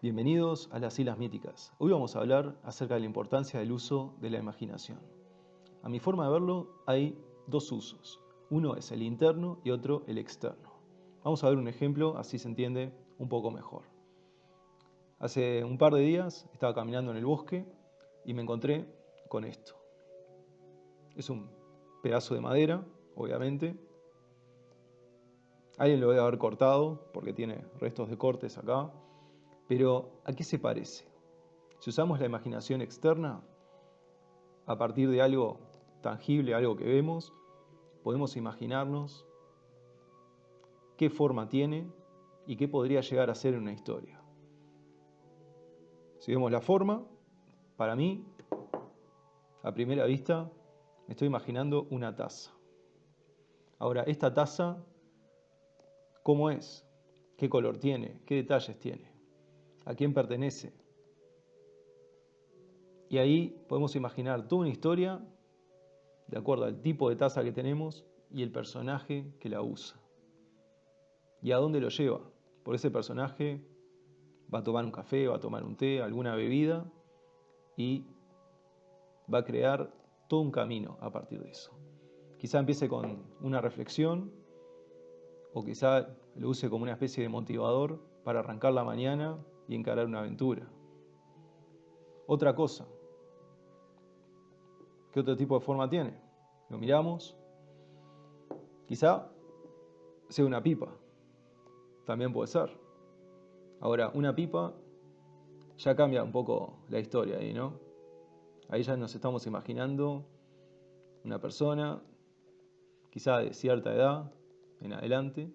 Bienvenidos a las Islas Míticas. Hoy vamos a hablar acerca de la importancia del uso de la imaginación. A mi forma de verlo, hay dos usos. Uno es el interno y otro el externo. Vamos a ver un ejemplo, así se entiende un poco mejor. Hace un par de días estaba caminando en el bosque y me encontré con esto. Es un pedazo de madera, obviamente. Alguien lo debe haber cortado porque tiene restos de cortes acá. Pero, ¿a qué se parece? Si usamos la imaginación externa, a partir de algo tangible, algo que vemos, podemos imaginarnos qué forma tiene y qué podría llegar a ser en una historia. Si vemos la forma, para mí, a primera vista, me estoy imaginando una taza. Ahora, esta taza, ¿cómo es? ¿Qué color tiene? ¿Qué detalles tiene? ¿A quién pertenece? Y ahí podemos imaginar toda una historia de acuerdo al tipo de taza que tenemos y el personaje que la usa. ¿Y a dónde lo lleva? Por ese personaje va a tomar un café, va a tomar un té, alguna bebida y va a crear todo un camino a partir de eso. Quizá empiece con una reflexión o quizá lo use como una especie de motivador para arrancar la mañana y encarar una aventura. Otra cosa, ¿qué otro tipo de forma tiene? Lo miramos, quizá sea una pipa, también puede ser. Ahora, una pipa ya cambia un poco la historia ahí, ¿no? Ahí ya nos estamos imaginando una persona, quizá de cierta edad en adelante,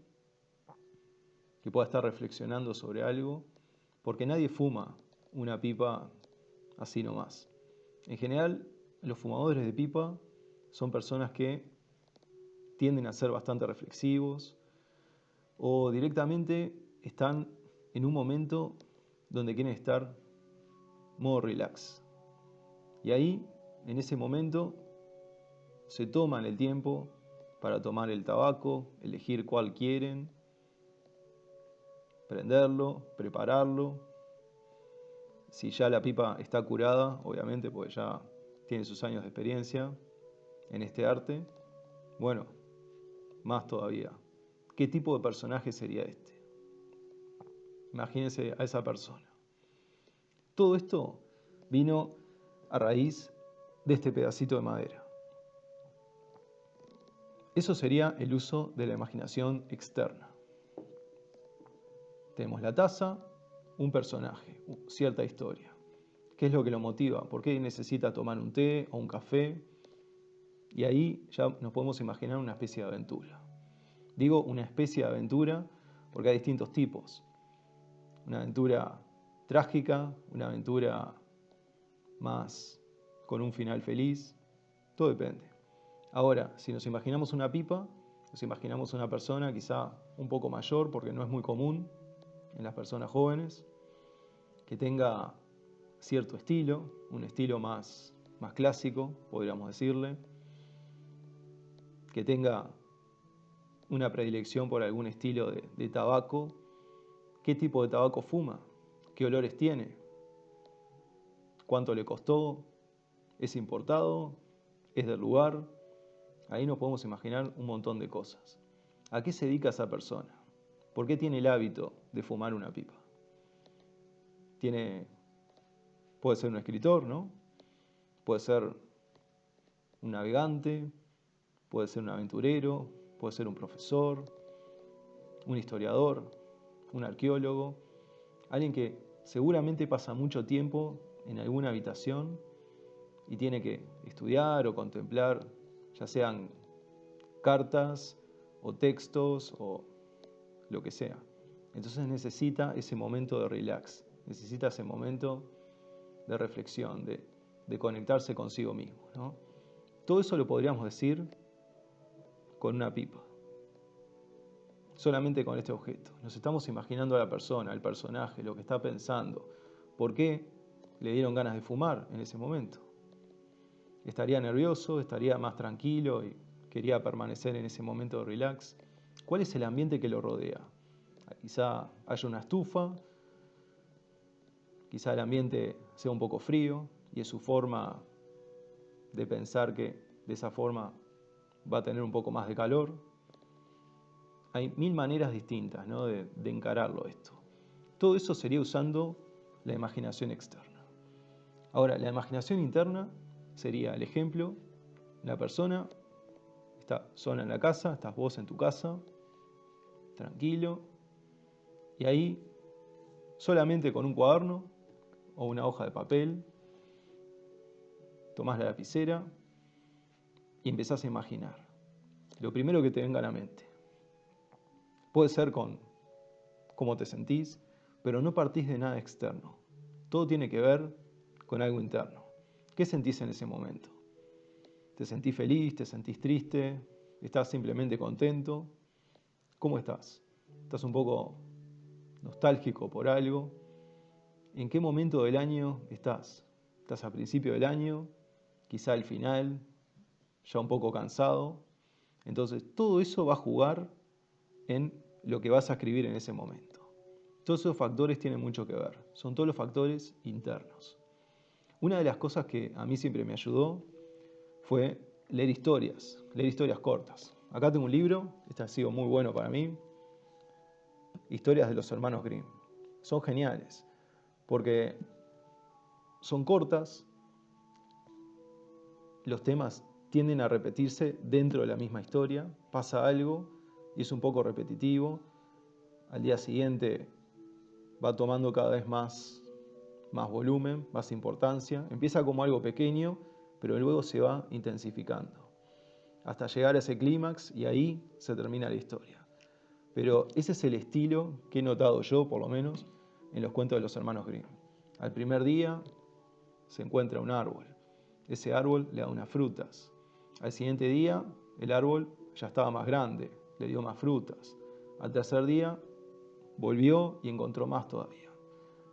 que pueda estar reflexionando sobre algo, porque nadie fuma una pipa así nomás. En general, los fumadores de pipa son personas que tienden a ser bastante reflexivos o directamente están en un momento donde quieren estar modo relax. Y ahí, en ese momento, se toman el tiempo para tomar el tabaco, elegir cuál quieren, prenderlo, prepararlo. Si ya la pipa está curada, obviamente, porque ya tiene sus años de experiencia en este arte, bueno, más todavía. ¿Qué tipo de personaje sería este? Imagínense a esa persona. Todo esto vino a raíz de este pedacito de madera. Eso sería el uso de la imaginación externa. Tenemos la taza, un personaje, cierta historia. ¿Qué es lo que lo motiva? ¿Por qué necesita tomar un té o un café? Y ahí ya nos podemos imaginar una especie de aventura. Digo una especie de aventura porque hay distintos tipos. Una aventura trágica, una aventura más con un final feliz, todo depende. Ahora, si nos imaginamos una pipa, nos imaginamos una persona quizá un poco mayor, porque no es muy común en las personas jóvenes, que tenga cierto estilo, un estilo más clásico, podríamos decirle, que tenga una predilección por algún estilo de tabaco, qué tipo de tabaco fuma, qué olores tiene, cuánto le costó, es importado, es del lugar. Ahí nos podemos imaginar un montón de cosas. ¿A qué se dedica esa persona? ¿Por qué tiene el hábito de fumar una pipa? Puede ser un escritor, ¿no? Puede ser un navegante, puede ser un aventurero, puede ser un profesor, un historiador, un arqueólogo, alguien que seguramente pasa mucho tiempo en alguna habitación y tiene que estudiar o contemplar, ya sean cartas o textos o lo que sea. Entonces necesita ese momento de relax, necesita ese momento de reflexión, de conectarse consigo mismo, ¿no? Todo eso lo podríamos decir con una pipa, solamente con este objeto. Nos estamos imaginando a la persona, al personaje, lo que está pensando. ¿Por qué le dieron ganas de fumar en ese momento? ¿Estaría nervioso? ¿Estaría más tranquilo y quería permanecer en ese momento de relax? ¿Cuál es el ambiente que lo rodea? Quizá haya una estufa, quizá el ambiente sea un poco frío y es su forma de pensar que de esa forma va a tener un poco más de calor. Hay mil maneras distintas, ¿no?, de encararlo esto. Todo eso sería usando la imaginación externa. Ahora, la imaginación interna sería el ejemplo: la persona está sola en la casa, estás vos en tu casa, tranquilo, y ahí, solamente con un cuaderno o una hoja de papel, tomás la lapicera y empezás a imaginar lo primero que te venga a la mente. Puede ser con cómo te sentís, pero no partís de nada externo. Todo tiene que ver con algo interno. ¿Qué sentís en ese momento? ¿Te sentís feliz? ¿Te sentís triste? ¿Estás simplemente contento? ¿Cómo estás? ¿Estás un poco nostálgico por algo? ¿En qué momento del año estás? ¿Estás a principio del año? ¿Quizá al final? ¿Ya un poco cansado? Entonces, todo eso va a jugar en lo que vas a escribir en ese momento. Todos esos factores tienen mucho que ver. Son todos los factores internos. Una de las cosas que a mí siempre me ayudó fue leer historias cortas. Acá tengo un libro, este ha sido muy bueno para mí, Historias de los hermanos Grimm. Son geniales, porque son cortas, los temas tienden a repetirse dentro de la misma historia, pasa algo y es un poco repetitivo, al día siguiente va tomando cada vez más volumen, más importancia, empieza como algo pequeño, pero luego se va intensificando, hasta llegar a ese clímax y ahí se termina la historia. Pero ese es el estilo que he notado yo, por lo menos, en los cuentos de los hermanos Grimm. Al primer día se encuentra un árbol. Ese árbol le da unas frutas. Al siguiente día, el árbol ya estaba más grande, le dio más frutas. Al tercer día, volvió y encontró más todavía.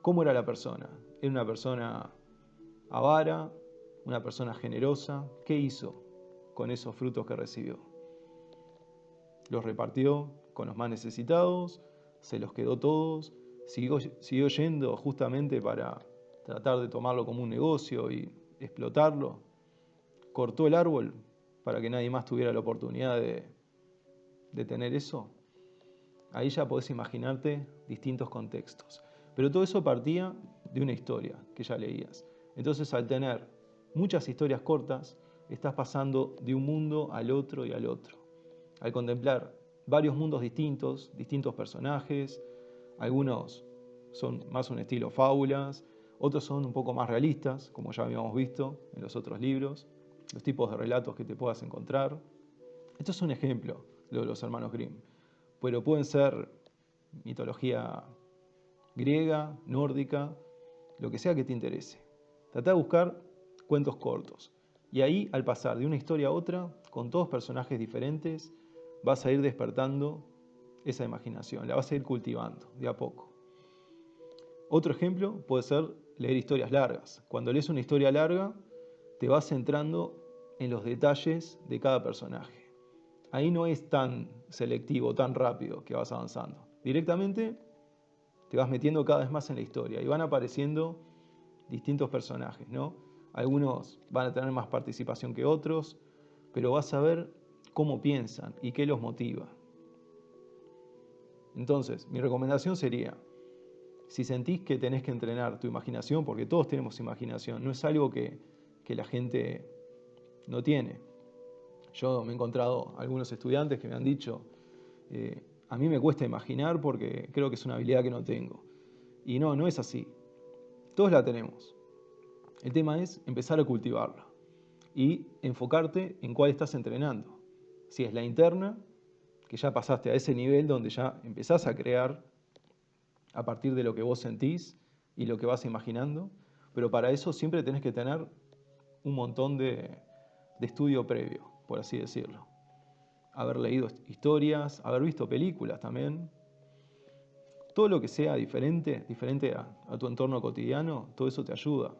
¿Cómo era la persona? ¿Era una persona avara? ¿Una persona generosa? ¿Qué hizo con esos frutos que recibió? Los repartió con los más necesitados, se los quedó todos, siguió yendo justamente para tratar de tomarlo como un negocio y explotarlo. Cortó el árbol para que nadie más tuviera la oportunidad de tener eso. Ahí ya podés imaginarte distintos contextos. Pero todo eso partía de una historia que ya leías. Entonces, al tener muchas historias cortas, estás pasando de un mundo al otro y al otro. Al contemplar varios mundos distintos, distintos personajes, algunos son más un estilo fábulas, otros son un poco más realistas, como ya habíamos visto en los otros libros, los tipos de relatos que te puedas encontrar. Esto es un ejemplo, lo de los hermanos Grimm, pero pueden ser mitología griega, nórdica, lo que sea que te interese. Trata de buscar cuentos cortos. Y ahí, al pasar de una historia a otra, con todos personajes diferentes, vas a ir despertando esa imaginación, la vas a ir cultivando de a poco. Otro ejemplo puede ser leer historias largas. Cuando lees una historia larga, te vas centrando en los detalles de cada personaje. Ahí no es tan selectivo, tan rápido que vas avanzando. Directamente te vas metiendo cada vez más en la historia y van apareciendo distintos personajes, ¿no? Algunos van a tener más participación que otros, pero vas a ver cómo piensan y qué los motiva. Entonces, mi recomendación sería, si sentís que tenés que entrenar tu imaginación, porque todos tenemos imaginación, no es algo que la gente no tiene. Yo me he encontrado algunos estudiantes que me han dicho, a mí me cuesta imaginar porque creo que es una habilidad que no tengo. Y no es así. Todos la tenemos. El tema es empezar a cultivarla y enfocarte en cuál estás entrenando. Si es la interna, que ya pasaste a ese nivel donde ya empezás a crear a partir de lo que vos sentís y lo que vas imaginando, pero para eso siempre tenés que tener un montón de estudio previo, por así decirlo. Haber leído historias, haber visto películas también. Todo lo que sea diferente a tu entorno cotidiano, todo eso te ayuda.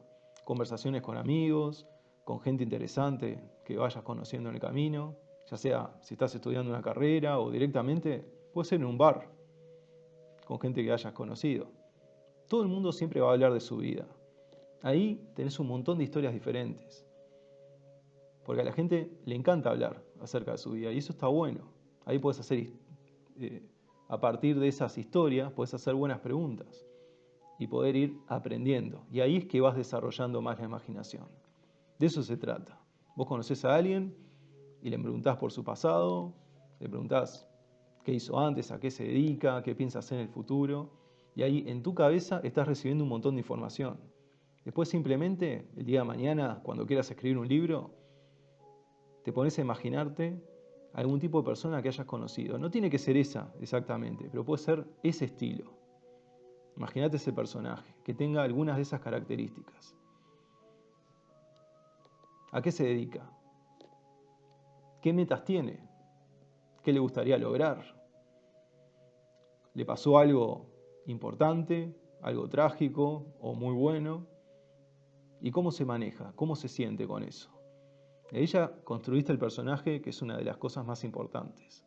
Conversaciones con amigos, con gente interesante que vayas conociendo en el camino, ya sea si estás estudiando una carrera o directamente, puede ser en un bar, con gente que hayas conocido. todo el mundo siempre va a hablar de su vida. Ahí tenés un montón de historias diferentes. Porque a la gente le encanta hablar acerca de su vida y eso está bueno. Ahí puedes hacer, a partir de esas historias, puedes hacer buenas preguntas y poder ir aprendiendo. Y ahí es que vas desarrollando más la imaginación. De eso se trata. Vos conocés a alguien y le preguntás por su pasado, le preguntás qué hizo antes, a qué se dedica, qué piensa hacer en el futuro. Y ahí en tu cabeza estás recibiendo un montón de información. Después simplemente, el día de mañana, cuando quieras escribir un libro, te pones a imaginarte algún tipo de persona que hayas conocido. No tiene que ser esa exactamente, pero puede ser ese estilo. Imagínate ese personaje, que tenga algunas de esas características. ¿A qué se dedica? ¿Qué metas tiene? ¿Qué le gustaría lograr? ¿Le pasó algo importante, algo trágico o muy bueno? ¿Y cómo se maneja? ¿Cómo se siente con eso? Y ahí ya construiste el personaje, que es una de las cosas más importantes.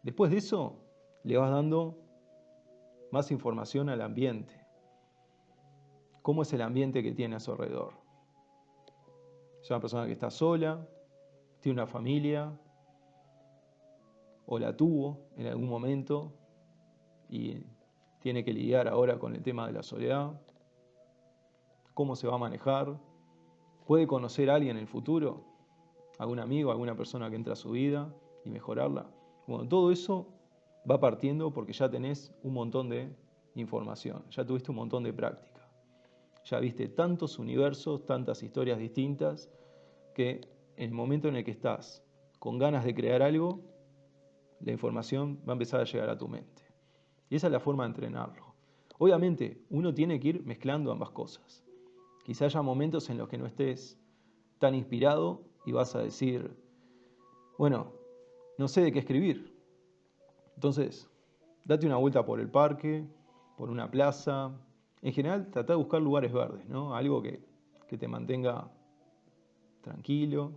Después de eso, le vas dando más información al ambiente. ¿Cómo es el ambiente que tiene a su alrededor? ¿Es una persona que está sola? ¿Tiene una familia? ¿O la tuvo en algún momento y tiene que lidiar ahora con el tema de la soledad? ¿Cómo se va a manejar? ¿Puede conocer a alguien en el futuro? ¿Algún amigo, alguna persona que entra a su vida y mejorarla? Bueno, todo eso va partiendo porque ya tenés un montón de información, ya tuviste un montón de práctica. Ya viste tantos universos, tantas historias distintas, que en el momento en el que estás con ganas de crear algo, la información va a empezar a llegar a tu mente. Y esa es la forma de entrenarlo. Obviamente, uno tiene que ir mezclando ambas cosas. Quizá haya momentos en los que no estés tan inspirado y vas a decir, bueno, no sé de qué escribir. Entonces, date una vuelta por el parque, por una plaza. En general, trata de buscar lugares verdes, ¿no? Algo que te mantenga tranquilo,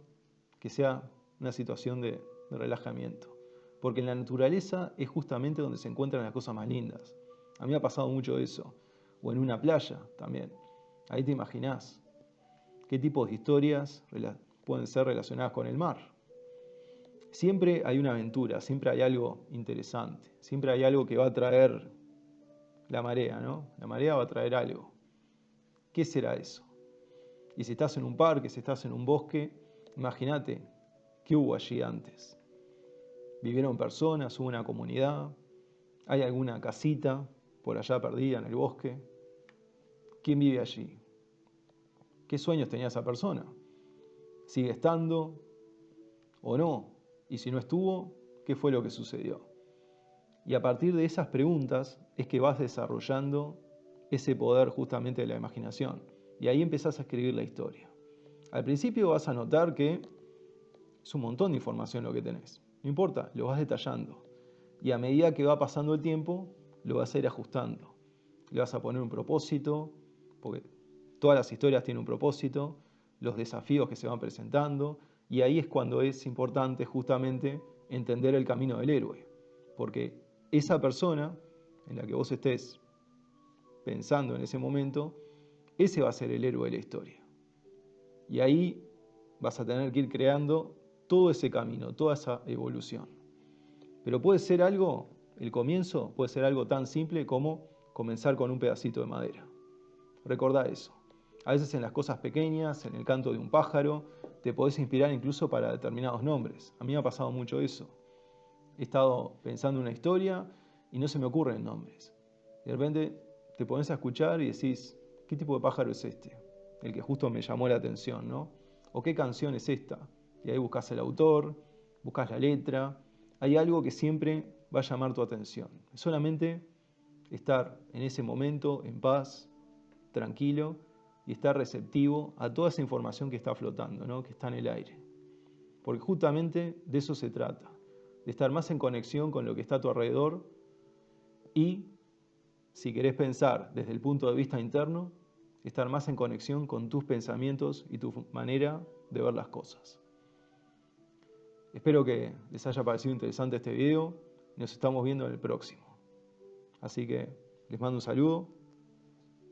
que sea una situación de relajamiento. Porque en la naturaleza es justamente donde se encuentran las cosas más lindas. A mí me ha pasado mucho eso. O en una playa también. Ahí te imaginás qué tipos de historias pueden ser relacionadas con el mar. Siempre hay una aventura, siempre hay algo interesante, siempre hay algo que va a traer la marea, ¿no? La marea va a traer algo. ¿Qué será eso? Y si estás en un parque, si estás en un bosque, imagínate qué hubo allí antes. ¿Vivieron personas? ¿Hubo una comunidad? ¿Hay alguna casita por allá perdida en el bosque? ¿Quién vive allí? ¿Qué sueños tenía esa persona? ¿Sigue estando o no? Y si no estuvo, ¿qué fue lo que sucedió? Y a partir de esas preguntas es que vas desarrollando ese poder justamente de la imaginación. Y ahí empezás a escribir la historia. Al principio vas a notar que es un montón de información lo que tenés. No importa, lo vas detallando. Y a medida que va pasando el tiempo, lo vas a ir ajustando. Le vas a poner un propósito, porque todas las historias tienen un propósito, los desafíos que se van presentando, y ahí es cuando es importante justamente entender el camino del héroe. Porque esa persona en la que vos estés pensando en ese momento, ese va a ser el héroe de la historia. Y ahí vas a tener que ir creando todo ese camino, toda esa evolución. Pero puede ser algo, el comienzo puede ser algo tan simple como comenzar con un pedacito de madera. Recordá eso. A veces en las cosas pequeñas, en el canto de un pájaro, te podés inspirar incluso para determinados nombres. A mí me ha pasado mucho eso. He estado pensando una historia y no se me ocurren nombres. De repente te pones a escuchar y decís, ¿qué tipo de pájaro es este? El que justo me llamó la atención, ¿no? ¿O qué canción es esta? Y ahí buscas el autor, buscas la letra. Hay algo que siempre va a llamar tu atención. Es solamente estar en ese momento en paz, tranquilo, y estar receptivo a toda esa información que está flotando, ¿no? Que está en el aire. Porque justamente de eso se trata, de estar más en conexión con lo que está a tu alrededor y, si querés pensar desde el punto de vista interno, estar más en conexión con tus pensamientos y tu manera de ver las cosas. Espero que les haya parecido interesante este video y nos estamos viendo en el próximo. Así que les mando un saludo